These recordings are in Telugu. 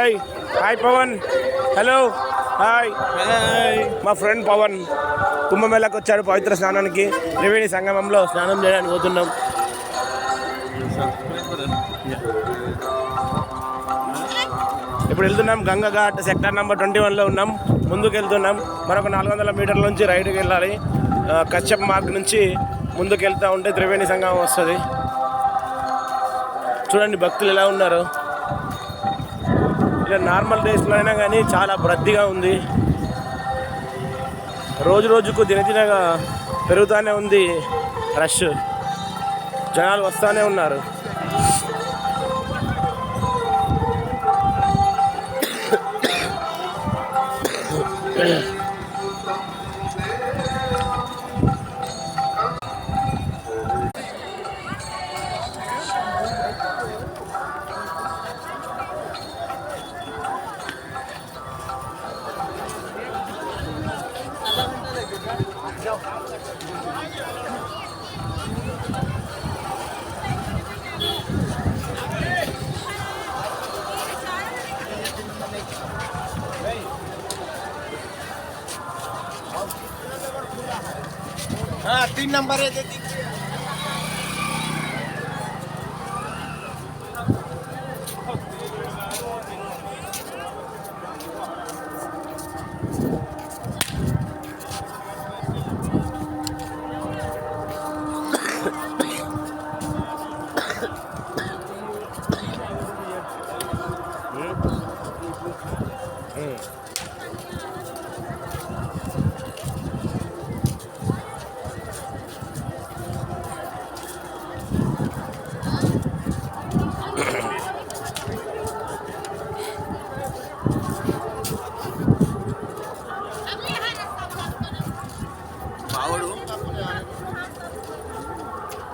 Hi hi Pavan. Hello hi. మా ఫ్రెండ్ పవన్ కుంభమేళకు వచ్చాడు పవిత్ర స్నానానికి. త్రివేణి సంగమంలో స్నానం చేయడానికి పోతున్నాం. ఇప్పుడు వెళ్తున్నాం గంగా ఘాట్ సెక్టర్ నెంబర్ 21లో ఉన్నాం. ముందుకు వెళ్తున్నాం. మరొక 400 మీటర్ల నుంచి రైడ్కి వెళ్ళాలి. కశ్యప్ మార్గ్ నుంచి ముందుకు వెళ్తూ ఉంటే త్రివేణి సంగమం వస్తుంది. చూడండి భక్తులు ఎలా ఉన్నారు. ఇలా నార్మల్ డేస్లో అయినా కానీ చాలా రద్దీగా ఉంది. రోజు రోజుకు దినదినగా పెరుగుతూనే ఉంది రష్. జనాలు వస్తూనే ఉన్నారు. हाँ 3 नंबर है दे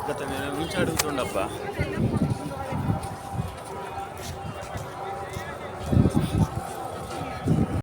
గత నెల నుంచి అడుగుతుండబ్బా.